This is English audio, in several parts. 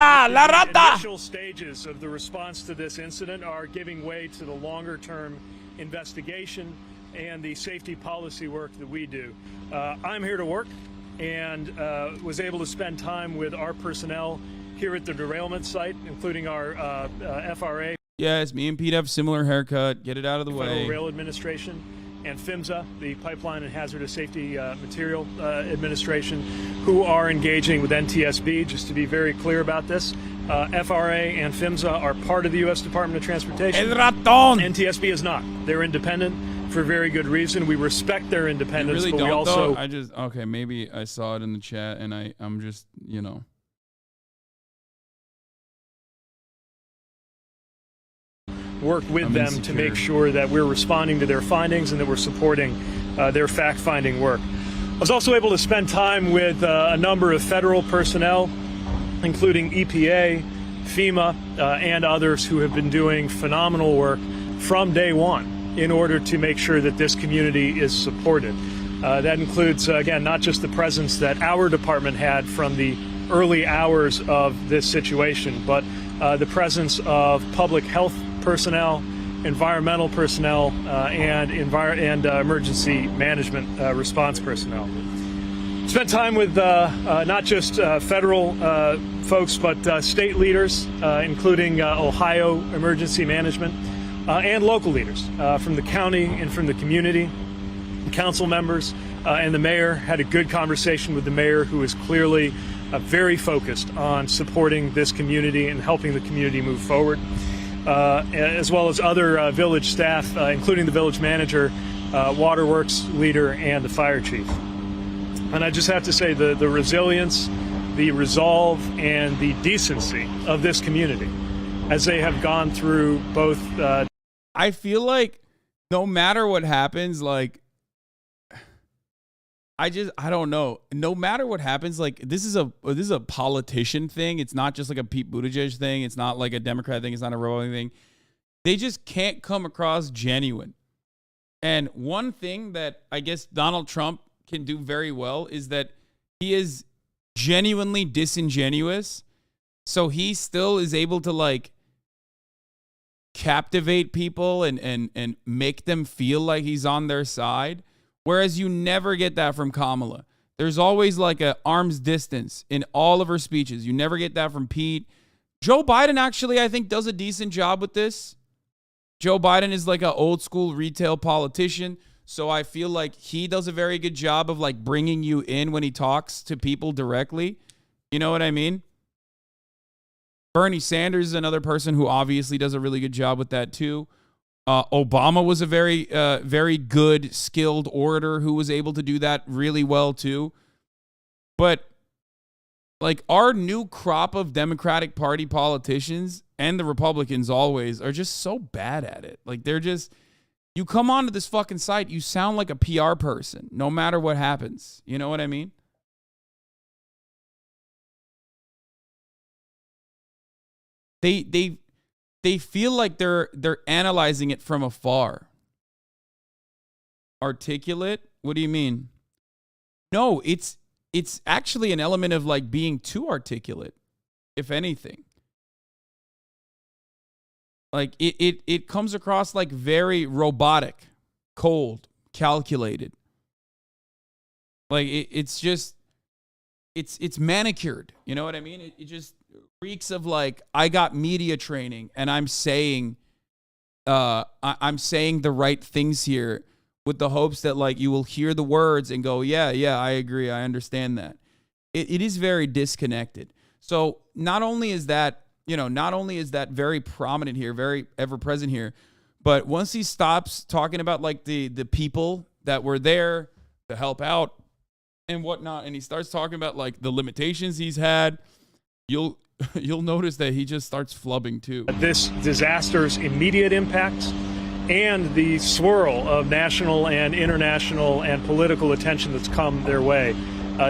La The rata! initial stages of the response to this incident are giving way to the longer-term investigation and the safety policy work that we do. I'm here to work and was able to spend time with our personnel here at the derailment site, including our FRA. Yes, me and Pete have similar haircut. Get it out of the Federal way. Rail Administration, and PHMSA, the Pipeline and Hazardous Safety Material Administration, who are engaging with NTSB. Just to be very clear about this, FRA and PHMSA are part of the U.S. Department of Transportation. El ratón! NTSB is not. They're independent for very good reason. We respect their You independence, really but don't, we also though? I just, okay, maybe I saw it in the chat, and I'm just, you know. work with I'm them to insecure. make sure that we're responding to their findings and that we're supporting their fact-finding work. I was also able to spend time with a number of federal personnel, including EPA, FEMA, and others who have been doing phenomenal work from day one in order to make sure that this community is supported. That includes, again, not just the presence that our department had from the early hours of this situation, but the presence of public health personnel, environmental personnel, and emergency management response personnel. Spent time with not just federal folks, but state leaders, including Ohio Emergency Management, and local leaders from the county and from the community, council members, and the mayor. Had a good conversation with the mayor, who is clearly very focused on supporting this community and helping the community move forward. As well as other village staff, including the village manager, waterworks leader, and the fire chief. And I just have to say the resilience, the resolve, and the decency of this community as they have gone through both. I feel like no matter what happens, like, I don't know. No matter what happens, like, this is a politician thing. It's not just like a Pete Buttigieg thing. It's not like a Democrat thing. It's not a Republican thing. They just can't come across genuine. And one thing that I guess Donald Trump can do very well is that he is genuinely disingenuous. So he still is able to, like, captivate people and make them feel like he's on their side. Whereas you never get that from Kamala. There's always like an arm's distance in all of her speeches. You never get that from Pete. Joe Biden actually, I think, does a decent job with this. Joe Biden is like an old school retail politician. So I feel like he does a very good job of like bringing you in when he talks to people directly. You know what I mean? Bernie Sanders is another person who obviously does a really good job with that too. Obama was a very good, skilled orator who was able to do that really well too. But like our new crop of Democratic Party politicians and the Republicans always are just so bad at it. Like they're just, you come onto this fucking site, you sound like a PR person, no matter what happens. You know what I mean? They feel like they're analyzing it from afar. Articulate? What do you mean? No, it's actually an element of like being too articulate, if anything. Like it comes across like very robotic, cold, calculated. Like it's just it's manicured. You know what I mean? It just reeks of like, I got media training and I'm saying the right things here with the hopes that like you will hear the words and go, yeah, I agree. I understand that. It is very disconnected. So not only is that very prominent here, very ever present here, but once he stops talking about like the people that were there to help out and whatnot, and he starts talking about like the limitations he's had, you'll notice that he just starts flubbing too. This disaster's immediate impacts and the swirl of national and international and political attention that's come their way,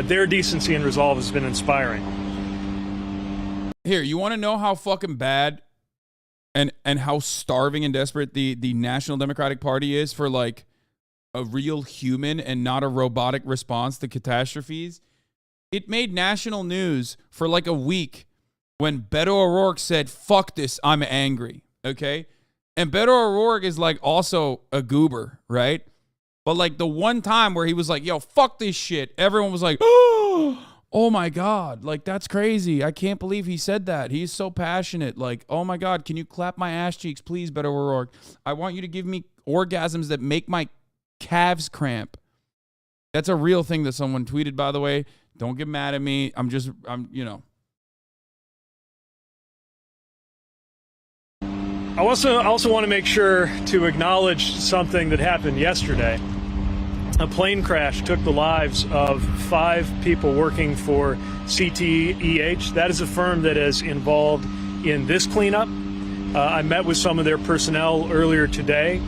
their decency and resolve has been inspiring. Here, you want to know how fucking bad and how starving and desperate the National Democratic Party is for like a real human and not a robotic response to catastrophes? It made national news for like a week when Beto O'Rourke said, "Fuck this, I'm angry." Okay? And Beto O'Rourke is like also a goober, right? But like the one time where he was like, "Yo, fuck this shit," everyone was like, "Oh my God, like that's crazy. I can't believe he said that. He's so passionate. Like, oh my God, can you clap my ass cheeks, please, Beto O'Rourke? I want you to give me orgasms that make my calves cramp." That's a real thing that someone tweeted, by the way. Don't get mad at me. I'm I also want to make sure to acknowledge something that happened yesterday. A plane crash took the lives of 5 people working for CTEH. That is a firm that is involved in this cleanup. I met with some of their personnel earlier today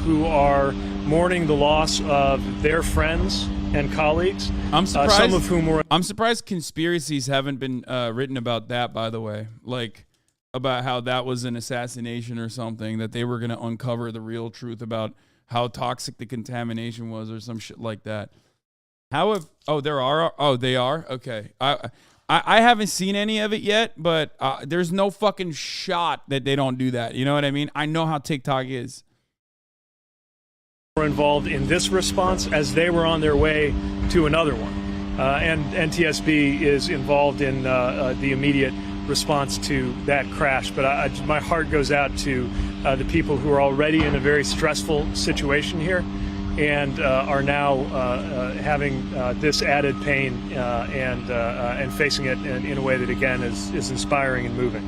who are mourning the loss of their friends and colleagues. I'm surprised. Some of whom were. I'm surprised conspiracies haven't been written about that. By the way, like about how that was an assassination or something. That they were going to uncover the real truth about how toxic the contamination was, or some shit like that. They are okay. I haven't seen any of it yet, but there's no fucking shot that they don't do that. You know what I mean? I know how TikTok is. Were involved in this response as they were on their way to another one. And NTSB is involved in the immediate response to that crash. But my heart goes out to the people who are already in a very stressful situation here and are now having this added pain and facing it in a way that, again, is inspiring and moving.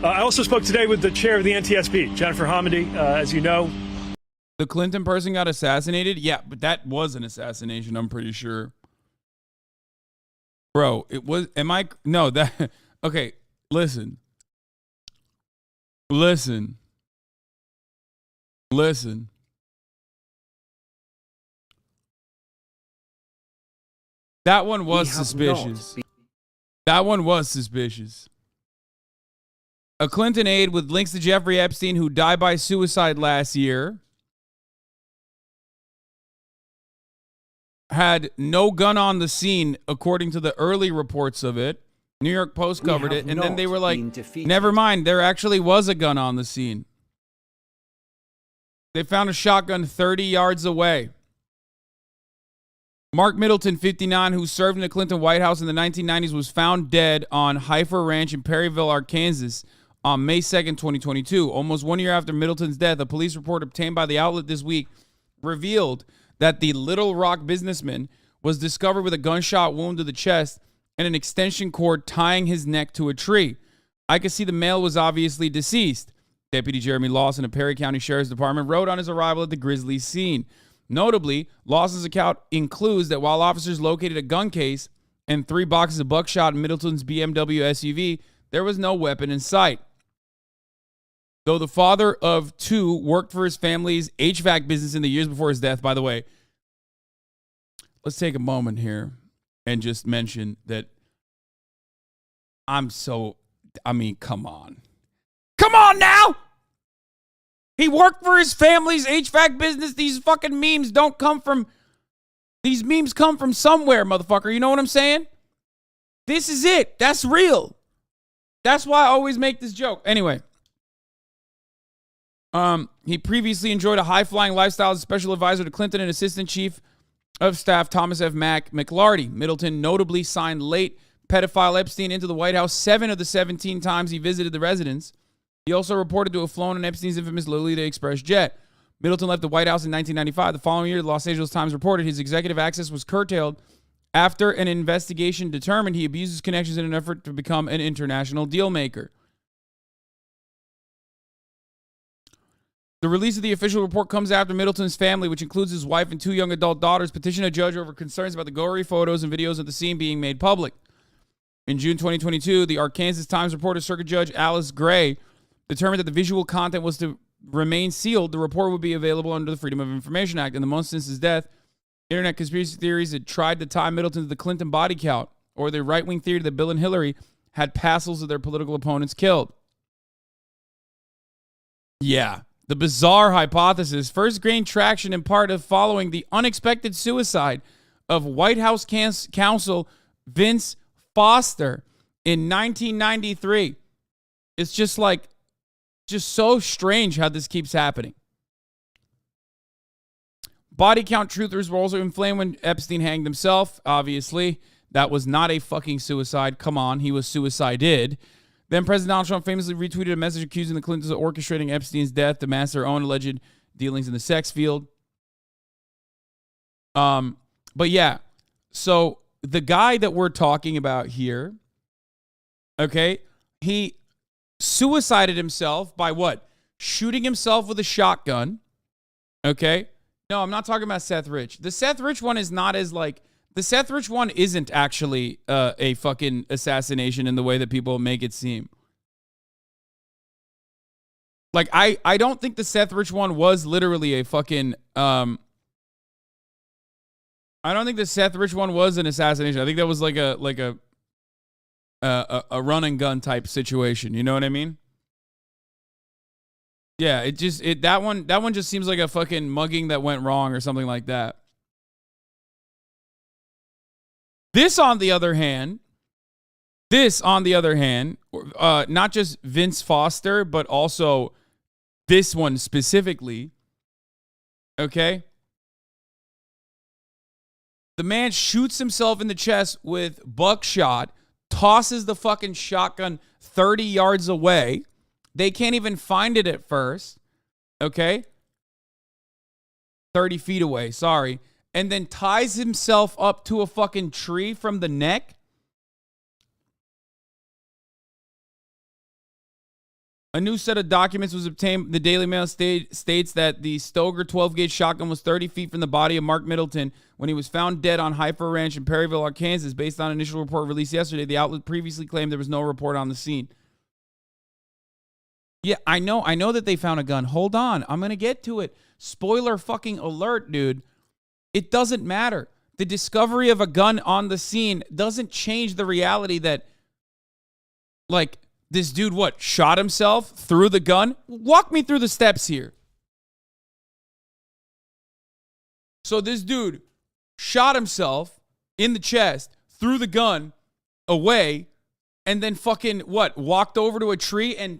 I also spoke today with the chair of the NTSB, Jennifer Hamady, as you know. The Clinton person got assassinated? Yeah, but that was an assassination, I'm pretty sure. Bro, it was, okay, listen. That one was suspicious. That one was suspicious. A Clinton aide with links to Jeffrey Epstein, who died by suicide last year, had no gun on the scene, according to the early reports of it. New York Post covered it, and then they were like, never mind, there actually was a gun on the scene. They found a shotgun 30 yards away. Mark Middleton, 59, who served in the Clinton White House in the 1990s, was found dead on Heifer Ranch in Perryville, Arkansas on May 2nd, 2022. Almost 1 year after Middleton's death, a police report obtained by the outlet this week revealed that the Little Rock businessman was discovered with a gunshot wound to the chest and an extension cord tying his neck to a tree. I could see the male was obviously deceased. Deputy Jeremy Lawson of Perry County Sheriff's Department wrote on his arrival at the grisly scene. Notably, Lawson's account includes that while officers located a gun case and 3 boxes of buckshot in Middleton's BMW SUV, there was no weapon in sight. Though the father of 2 worked for his family's HVAC business in the years before his death, by the way, let's take a moment here and just mention that come on. Come on now! He worked for his family's HVAC business. These fucking memes come from somewhere, motherfucker. You know what I'm saying? This is it. That's real. That's why I always make this joke. Anyway. He previously enjoyed a high-flying lifestyle as a special advisor to Clinton and Assistant Chief of Staff Thomas F. McLarty. Middleton notably signed late pedophile Epstein into the White House 7 of the 17 times he visited the residence. He also reported to have flown on Epstein's infamous Lolita Express jet. Middleton left the White House in 1995. The following year, the Los Angeles Times reported his executive access was curtailed after an investigation determined he abused his connections in an effort to become an international deal maker. The release of the official report comes after Middleton's family, which includes his wife and 2 young adult daughters, petitioned a judge over concerns about the gory photos and videos of the scene being made public. In June 2022, the Arkansas Times reporter, Circuit Judge Alice Gray, determined that the visual content was to remain sealed. The report would be available under the Freedom of Information Act. In the months since his death, internet conspiracy theories had tried to tie Middleton to the Clinton body count, or the right-wing theory that Bill and Hillary had passels of their political opponents killed. Yeah. The bizarre hypothesis first gained traction in part of following the unexpected suicide of White House counsel Vince Foster in 1993. It's just so strange how this keeps happening. Body count truthers were also inflamed when Epstein hanged himself. Obviously, that was not a fucking suicide. Come on, he was suicided. Then President Donald Trump famously retweeted a message accusing the Clintons of orchestrating Epstein's death to mask their own alleged dealings in the sex field. But yeah, so the guy that we're talking about here, okay, he suicided himself by what? Shooting himself with a shotgun. Okay. No, I'm not talking about Seth Rich. The Seth Rich one is not as the Seth Rich one isn't actually a fucking assassination in the way that people make it seem. I don't think the Seth Rich one was literally a fucking I don't think the Seth Rich one was an assassination. I think that was like a run and gun type situation. You know what I mean? Yeah, that one just seems like a fucking mugging that went wrong or something like that. This on the other hand, not just Vince Foster, but also this one specifically, okay? The man shoots himself in the chest with buckshot, tosses the fucking shotgun 30 yards away. They can't even find it at first, okay? 30 feet away, sorry. And then ties himself up to a fucking tree from the neck. A new set of documents was obtained. The Daily Mail states that the Stoger 12-gauge shotgun was 30 feet from the body of Mark Middleton when he was found dead on Heifer Ranch in Perryville, Arkansas. Based on an initial report released yesterday, the outlet previously claimed there was no report on the scene. Yeah, I know that they found a gun. Hold on. I'm going to get to it. Spoiler fucking alert, dude. It doesn't matter. The discovery of a gun on the scene doesn't change the reality that, this dude, shot himself through the gun? Walk me through the steps here. So this dude shot himself in the chest, threw the gun away, and then fucking, walked over to a tree and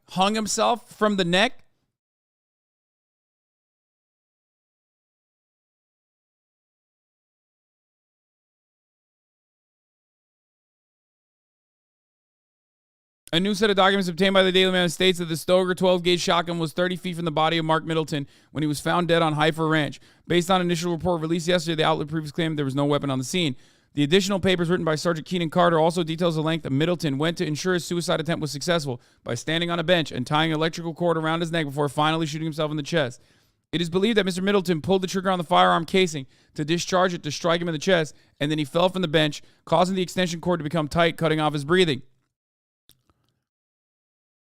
hung himself from the neck? A new set of documents obtained by the Daily Mail states that the Stoger 12-gauge shotgun was 30 feet from the body of Mark Middleton when he was found dead on Heifer Ranch. Based on an initial report released yesterday, the outlet previously claimed there was no weapon on the scene. The additional papers written by Sergeant Keenan Carter also details the length that Middleton went to ensure his suicide attempt was successful by standing on a bench and tying an electrical cord around his neck before finally shooting himself in the chest. It is believed that Mr. Middleton pulled the trigger on the firearm casing to discharge it to strike him in the chest, and then he fell from the bench, causing the extension cord to become tight, cutting off his breathing.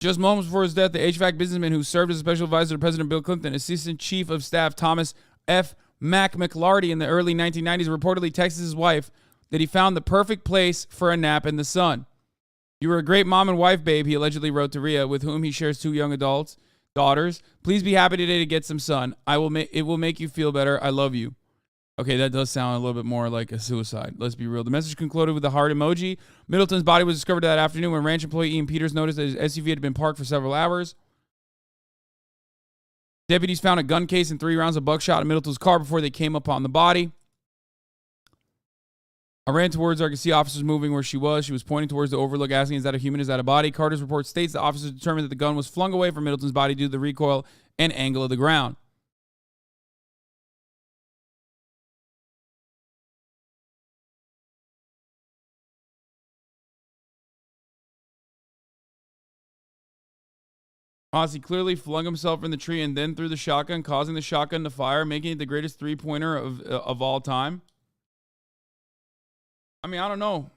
Just moments before his death, the HVAC businessman who served as a special advisor to President Bill Clinton, Assistant Chief of Staff Thomas F. Mac McLarty in the early 1990s, reportedly texted his wife that he found the perfect place for a nap in the sun. "You were a great mom and wife, babe," he allegedly wrote to Rhea, with whom he shares 2 young daughters. "Please be happy today to get some sun. It will make you feel better. I love you." Okay, that does sound a little bit more like a suicide. Let's be real. The message concluded with a heart emoji. Middleton's body was discovered that afternoon when ranch employee Ian Peters noticed that his SUV had been parked for several hours. Deputies found a gun case and 3 rounds of buckshot in Middleton's car before they came upon the body. "I ran towards her. I could see officers moving where she was. She was pointing towards the overlook, asking, 'Is that a human? Is that a body?' Carter's report states the officers determined that the gun was flung away from Middleton's body due to the recoil and angle of the ground. Ozzy clearly flung himself in the tree and then threw the shotgun, causing the shotgun to fire, making it the greatest three-pointer of all time." I mean, I don't know.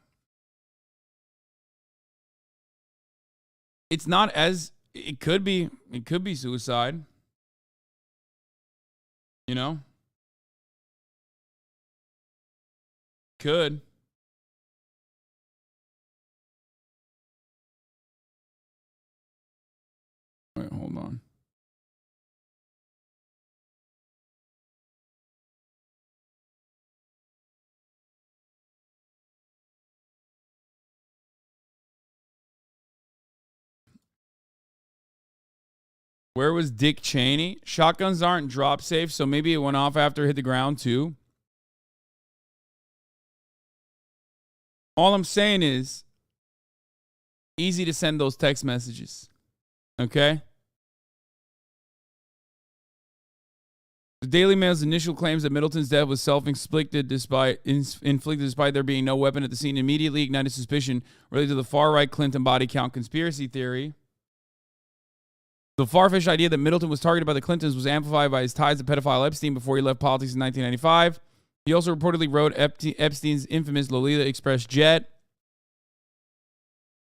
It's not as... It could be suicide. You know? Could. Wait, hold on. Where was Dick Cheney? Shotguns aren't drop safe, so maybe it went off after it hit the ground too. All I'm saying is, easy to send those text messages. Okay? The Daily Mail's initial claims that Middleton's death was self-inflicted despite there being no weapon at the scene immediately ignited suspicion related to the far-right Clinton body count conspiracy theory. The far-fetched idea that Middleton was targeted by the Clintons was amplified by his ties to pedophile Epstein before he left politics in 1995. He also reportedly wrote Epstein's infamous Lolita Express jet.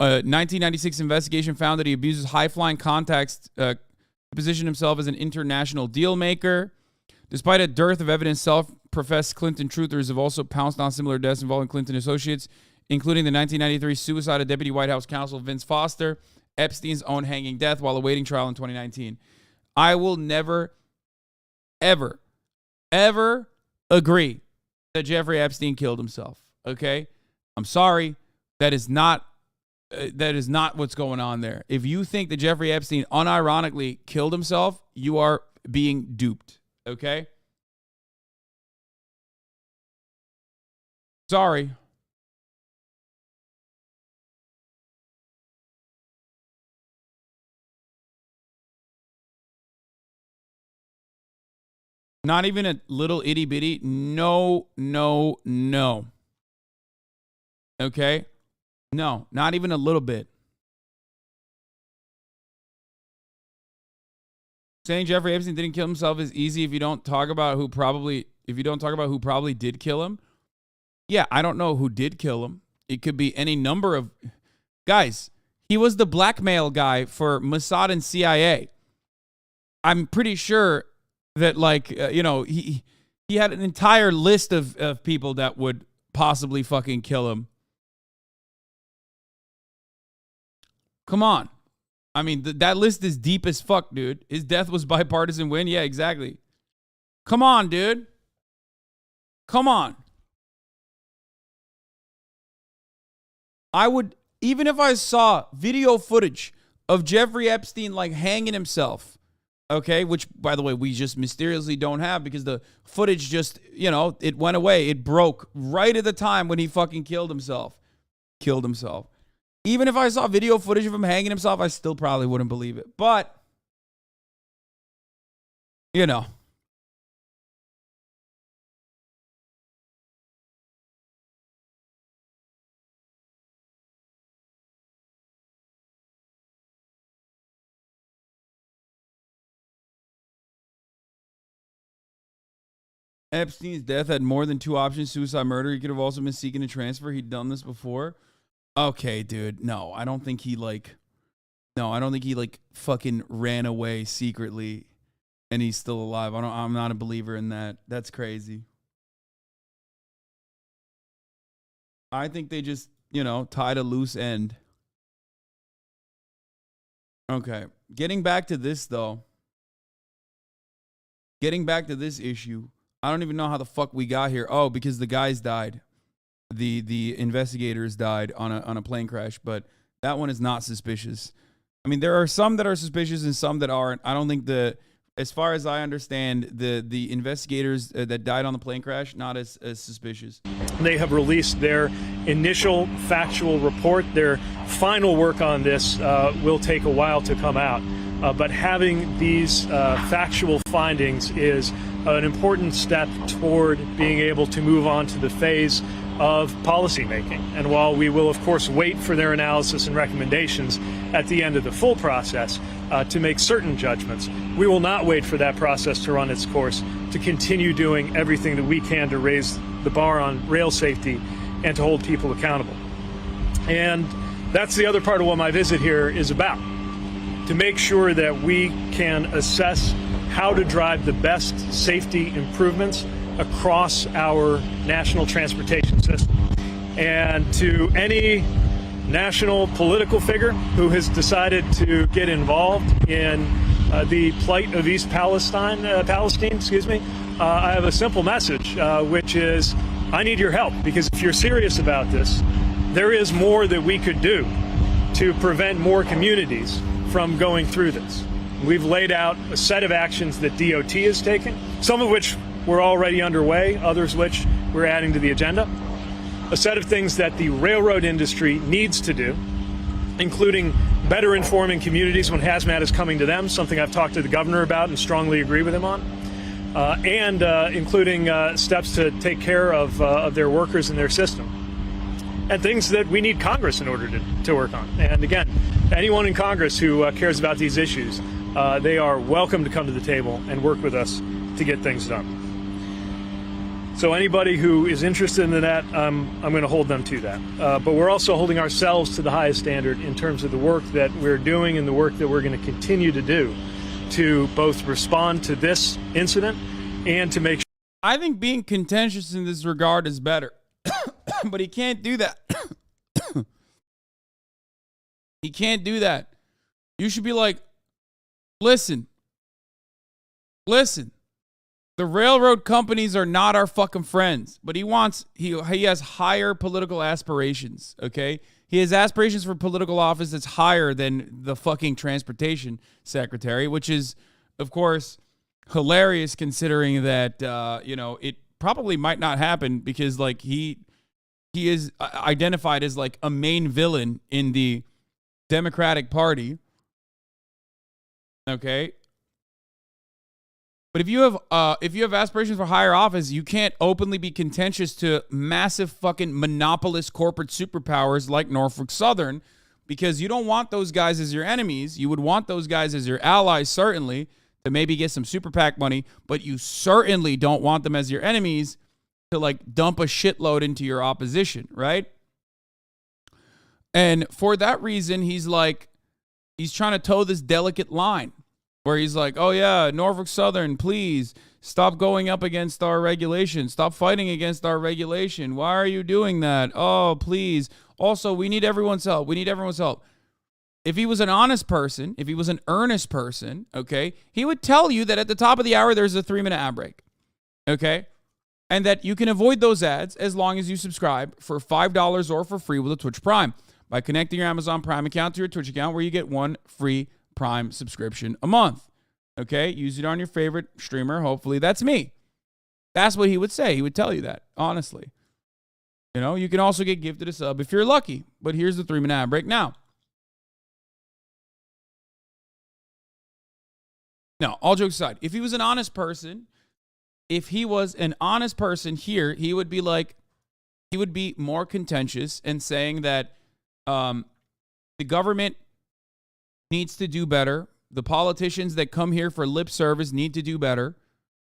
A 1996 investigation found that he abuses high-flying contacts to position himself as an international deal maker. Despite a dearth of evidence, self-professed Clinton truthers have also pounced on similar deaths involving Clinton associates, including the 1993 suicide of Deputy White House counsel Vince Foster, Epstein's own hanging death while awaiting trial in 2019. I will never, ever, ever agree that Jeffrey Epstein killed himself. Okay? I'm sorry. That is not what's going on there. If you think that Jeffrey Epstein unironically killed himself, you are being duped. Okay? Sorry. Not even a little itty bitty. No. Okay? No, not even a little bit. Saying Jeffrey Epstein didn't kill himself is easy if you don't talk about who probably did kill him. Yeah, I don't know who did kill him. It could be any number of guys. He was the blackmail guy for Mossad and CIA. I'm pretty sure that, he had an entire list of people that would possibly fucking kill him. Come on. I mean, that list is deep as fuck, dude. His death was bipartisan win. Yeah, exactly. Come on, dude. Come on. I would, even if I saw video footage of Jeffrey Epstein hanging himself, okay, which, by the way, we just mysteriously don't have because the footage just, it went away. It broke right at the time when he fucking killed himself. Even if I saw video footage of him hanging himself, I still probably wouldn't believe it. But, Epstein's death had more than two options: suicide, murder. He could have also been seeking a transfer. He'd done this before. Okay, dude. No, I don't think he fucking ran away secretly and he's still alive. I'm not a believer in that. That's crazy. I think they just, tied a loose end. Okay. Getting back to this though. Getting back to this issue. I don't even know how the fuck we got here. Oh, because the guys died. The investigators died on a plane crash, but that one is not suspicious. I mean, there are some that are suspicious and some that aren't. I don't think as far as I understand, the investigators that died on the plane crash, not as suspicious. They have released their initial factual report. Their final work on this will take a while to come out. But having these factual findings is an important step toward being able to move on to the phase of policymaking. And while we will, of course, wait for their analysis and recommendations at the end of the full process to make certain judgments, we will not wait for that process to run its course to continue doing everything that we can to raise the bar on rail safety and to hold people accountable. And that's the other part of what my visit here is about, to make sure that we can assess how to drive the best safety improvements across our national transportation system. And to any national political figure who has decided to get involved in the plight of East Palestine, I have a simple message, which is I need your help, because if you're serious about this, there is more that we could do to prevent more communities from going through this. We've laid out a set of actions that DOT is taking, some of which were already underway, others which we're adding to the agenda. A set of things that the railroad industry needs to do, including better informing communities when hazmat is coming to them, something I've talked to the governor about and strongly agree with him on, and including steps to take care of their workers and their system, and things that we need Congress in order to work on. And again, anyone in Congress who cares about these issues, they are welcome to come to the table and work with us to get things done. So anybody who is interested in that, I'm going to hold them to that. But we're also holding ourselves to the highest standard in terms of the work that we're doing and the work that we're going to continue to do to both respond to this incident and to make sure. I think being contentious in this regard is better. But he can't do that. He can't do that. You should be like, listen. The railroad companies are not our fucking friends, but he has higher political aspirations, okay? He has aspirations for political office that's higher than the fucking transportation secretary, which is, of course, hilarious considering that, it probably might not happen because, like, he is identified as, like, a main villain in the Democratic Party, okay? But if you have aspirations for higher office, you can't openly be contentious to massive fucking monopolist corporate superpowers like Norfolk Southern, because you don't want those guys as your enemies. You would want those guys as your allies, certainly, to maybe get some super PAC money, but you certainly don't want them as your enemies to, like, dump a shitload into your opposition, right? And for that reason, he's trying to toe this delicate line, where he's like, oh yeah, Norfolk Southern, please stop going up against our regulation. Stop fighting against our regulation. Why are you doing that? Oh, please. Also, we need everyone's help. If he was an honest person, if he was an earnest person, okay, he would tell you that at the top of the hour, there's a 3-minute ad break, okay? And that you can avoid those ads as long as you subscribe for $5 or for free with a Twitch Prime by connecting your Amazon Prime account to your Twitch account, where you get 1 free Prime subscription a month. Okay, use it on your favorite streamer. Hopefully that's me. That's what he would say. He would tell you that, honestly. You can also get gifted a sub if you're lucky. But here's the 3-minute ad break now. Now, all jokes aside, if he was an honest person here, he would be more contentious and saying that the government needs to do better. The politicians that come here for lip service need to do better,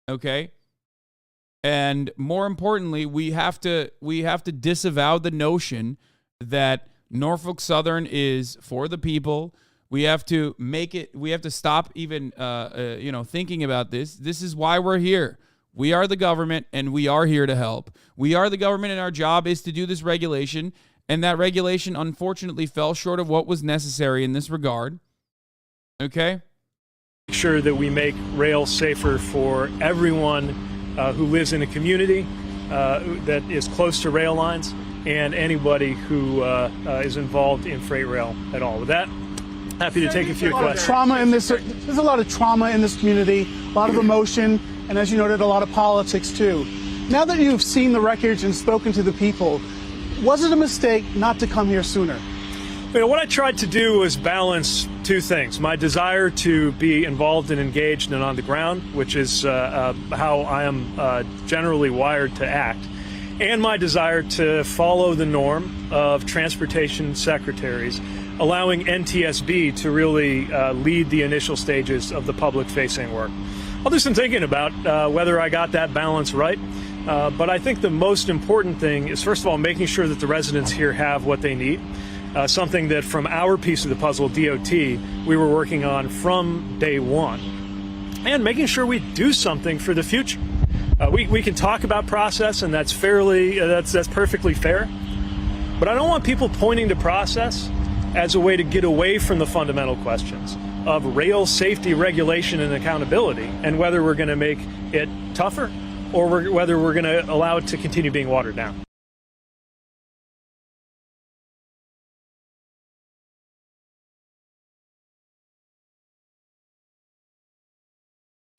okay? And more importantly, we have to disavow the notion that Norfolk Southern is for the people. We have to stop even thinking about this. This is why we're here. We are the government and we are here to help. We are the government and our job is to do this regulation, and that regulation unfortunately fell short of what was necessary in this regard. Okay. Make sure that we make rail safer for everyone who lives in a community that is close to rail lines, and anybody who is involved in freight rail at all. With that, happy to take a few questions. There's a lot of trauma in this community, a lot of emotion, and as you noted, a lot of politics too. Now that you've seen the wreckage and spoken to the people, was it a mistake not to come here sooner? What I tried to do was balance two things: my desire to be involved and engaged and on the ground, which is how I am generally wired to act, and my desire to follow the norm of transportation secretaries, allowing NTSB to really lead the initial stages of the public-facing work. I'll do some thinking about whether I got that balance right. But I think the most important thing is, first of all, making sure that the residents here have what they need. Something that from our piece of the puzzle, DOT, we were working on from day one. And making sure we do something for the future. We can talk about process, and that's perfectly fair. But I don't want people pointing to process as a way to get away from the fundamental questions of rail safety, regulation, and accountability, and whether we're going to make it tougher or whether we're going to allow it to continue being watered down.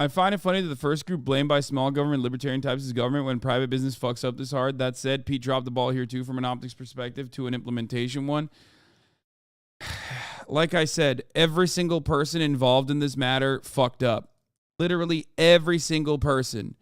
I find it funny that the first group blamed by small government libertarian types is government when private business fucks up this hard. That said, Pete dropped the ball here too from an optics perspective to an implementation one. Like I said, every single person involved in this matter fucked up. Literally every single person.